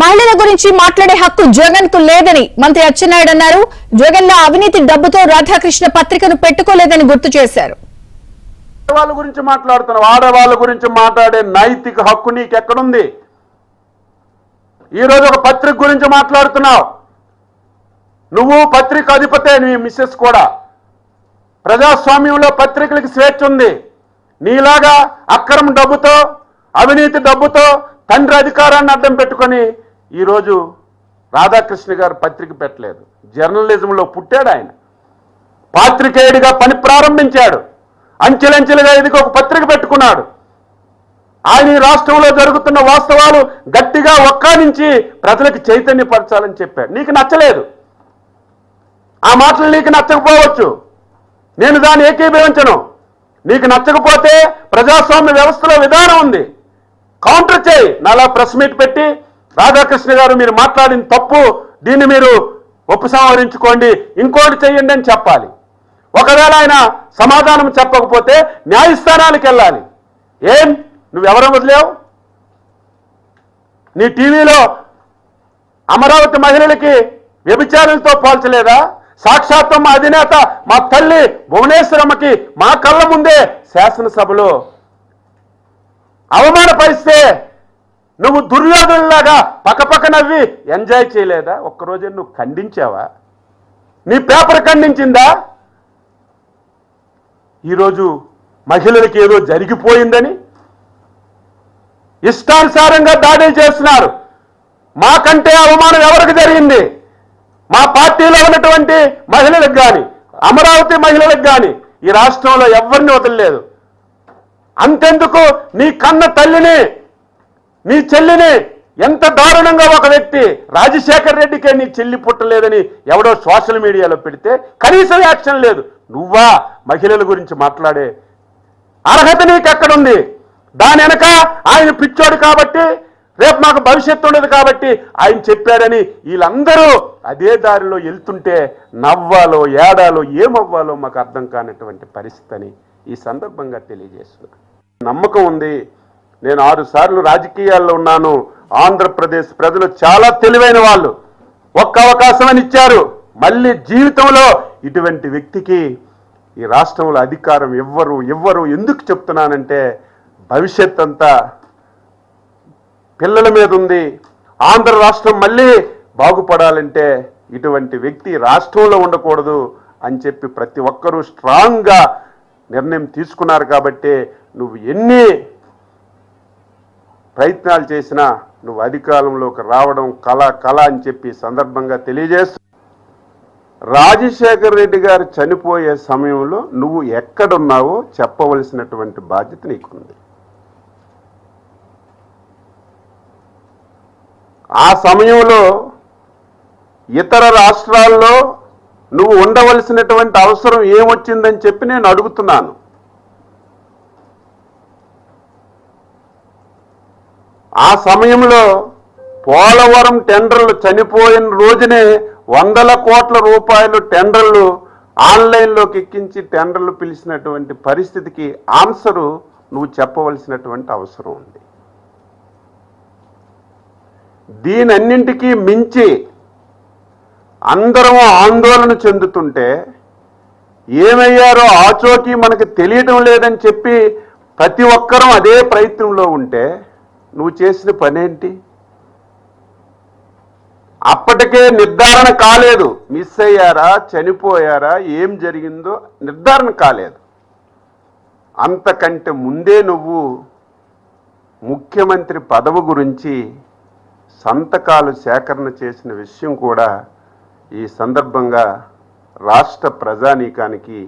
మహిళల గురించి మాట్లాడే హక్కు జగన్ కు లేదని మంత్రి అచ్చెన్నాయుడు అన్నారు. జగన్ లో అవినీతి డబ్బుతో రాధాకృష్ణ పత్రికను పెట్టుకోలేదని గుర్తు చేశారు. ఆడవాళ్ళ గురించి మాట్లాడుతున్నావు, ఆడవాళ్ళ గురించి మాట్లాడే నైతిక హక్కు నీకెక్కడుంది? ఈరోజు ఒక పత్రిక గురించి మాట్లాడుతున్నావు. నువ్వు పత్రిక అధిపతే, నీ మిస్సెస్ కూడా. ప్రజాస్వామ్యంలో పత్రికలకు స్వేచ్ఛ ఉంది. నీలాగా అక్రమ డబ్బుతో, అవినీతి డబ్బుతో తండ్రి అధికారాన్ని అడ్డం పెట్టుకొని ఈరోజు రాధాకృష్ణ గారు పత్రిక పెట్టలేదు. జర్నలిజంలో పుట్టాడు ఆయన, పాత్రికేయుడిగా పని ప్రారంభించాడు. అంచెలంచెలుగా ఎదిగి ఒక పత్రిక పెట్టుకున్నాడు. ఆయన ఈ రాష్ట్రంలో జరుగుతున్న వాస్తవాలు గట్టిగా ఒక్కానించి ప్రజలకు చైతన్యపరచాలని చెప్పాడు. నీకు నచ్చలేదు, ఆ మాటలు నీకు నచ్చకపోవచ్చు, నేను దాన్ని ఏకీభవించను. నీకు నచ్చకపోతే ప్రజాస్వామ్య వ్యవస్థలో విధానం ఉంది, కౌంటర్ చేయి. నాలా ప్రెస్ మీట్ పెట్టి రాధాకృష్ణ గారు మీరు మాట్లాడిన తప్పు, దీన్ని మీరు ఉపసంహరించుకోండి, ఇంకోటి చెయ్యండి అని చెప్పాలి. ఒకవేళ ఆయన సమాధానం చెప్పకపోతే న్యాయస్థానానికి వెళ్ళాలి. ఏం నువ్వెవరం వదిలేవు? నీ టీవీలో అమరావతి మహిళలకి వ్యభిచారులతో పోల్చలేదా? సాక్షాత్తు మా అధినేత మా తల్లి భువనేశ్వరమ్మకి మా కళ్ళ ముందే శాసనసభలో అవమానపరిస్తే నువ్వు దుర్యోధనులాగా పక్కపక్క నవ్వి ఎంజాయ్ చేయలేదా? ఒక్కరోజు నువ్వు ఖండించావా? నీ పేపర్ ఖండించిందా? ఈరోజు మహిళలకి ఏదో జరిగిపోయిందని ఇష్టానుసారంగా దాడులు చేస్తున్నారు. మాకంటే అవమానం ఎవరికి జరిగింది? మా పార్టీలో ఉన్నటువంటి మహిళలకు కానీ, అమరావతి మహిళలకు కానీ ఈ రాష్ట్రంలో ఎవరిని వదలలేదు. అంతెందుకు, నీ కన్న తల్లిని, నీ చెల్లిని ఎంత దారుణంగా ఒక వ్యక్తి, రాజశేఖర్ రెడ్డికే నీ చెల్లి పుట్టలేదని ఎవడో సోషల్ మీడియాలో పెడితే కనీసం యాక్షన్ లేదు. నువ్వా మహిళల గురించి మాట్లాడే అర్హత నీకు ఎక్కడుంది? దాని వెనక ఆయన పిచ్చోడు కాబట్టి, రేపు మాకు భవిష్యత్తు ఉండదు కాబట్టి ఆయన చెప్పారని వీళ్ళందరూ అదే దారిలో వెళ్తుంటే నవ్వాలో ఏడాలో ఏమవ్వాలో మాకు అర్థం కానటువంటి పరిస్థితి అని ఈ సందర్భంగా తెలియజేస్తున్నా. నమ్మకం ఉంది. నేను 6 సార్లు రాజకీయాల్లో ఉన్నాను. ఆంధ్రప్రదేశ్ ప్రజలు చాలా తెలివైన వాళ్ళు, ఒక్క అవకాశం అని ఇచ్చారు. మళ్ళీ జీవితంలో ఇటువంటి వ్యక్తికి ఈ రాష్ట్రంలో అధికారం ఇవ్వరు. ఎందుకు చెప్తున్నానంటే భవిష్యత్ అంతా పిల్లల మీద ఉంది. ఆంధ్ర రాష్ట్రం మళ్ళీ బాగుపడాలంటే ఇటువంటి వ్యక్తి రాష్ట్రంలో ఉండకూడదు అని చెప్పి ప్రతి ఒక్కరూ స్ట్రాంగ్గా నిర్ణయం తీసుకున్నారు. కాబట్టి నువ్వు ఎన్ని ప్రయత్నాలు చేసినా నువ్వు అధికారంలోకి రావడం కళ అని చెప్పి సందర్భంగా తెలియజేస్తూ, రాజశేఖర్ రెడ్డి గారు చనిపోయే సమయంలో నువ్వు ఎక్కడున్నావో చెప్పవలసినటువంటి బాధ్యత నీకుంది. ఆ సమయంలో ఇతర రాష్ట్రాల్లో నువ్వు ఉండవలసినటువంటి అవసరం ఏమొచ్చిందని చెప్పి నేను అడుగుతున్నాను. ఆ సమయంలో పోలవరం టెండర్లు చనిపోయిన రోజునే 100 కోట్ల రూపాయలు టెండర్లు ఆన్లైన్లోకి ఎక్కించి టెండర్లు పిలిచినటువంటి పరిస్థితికి ఆన్సరు నువ్వు చెప్పవలసినటువంటి అవసరం ఉంది. దీనన్నింటికీ మించి అందరం ఆందోళన చెందుతుంటే ఏమయ్యారో ఆచోకీ మనకు తెలియటం లేదని చెప్పి ప్రతి ఒక్కరూ అదే ప్రయత్నంలో ఉంటే నువ్వు చేసిన పనేంటి? అప్పటికే నిర్ధారణ కాలేదు, మిస్ అయ్యారా, చనిపోయారా, ఏం జరిగిందో నిర్ధారణ కాలేదు. అంతకంటే ముందే నువ్వు ముఖ్యమంత్రి పదవి గురించి సంతకాలు సేకరణ చేసిన విషయం కూడా ఈ సందర్భంగా రాష్ట్ర ప్రజానీకానికి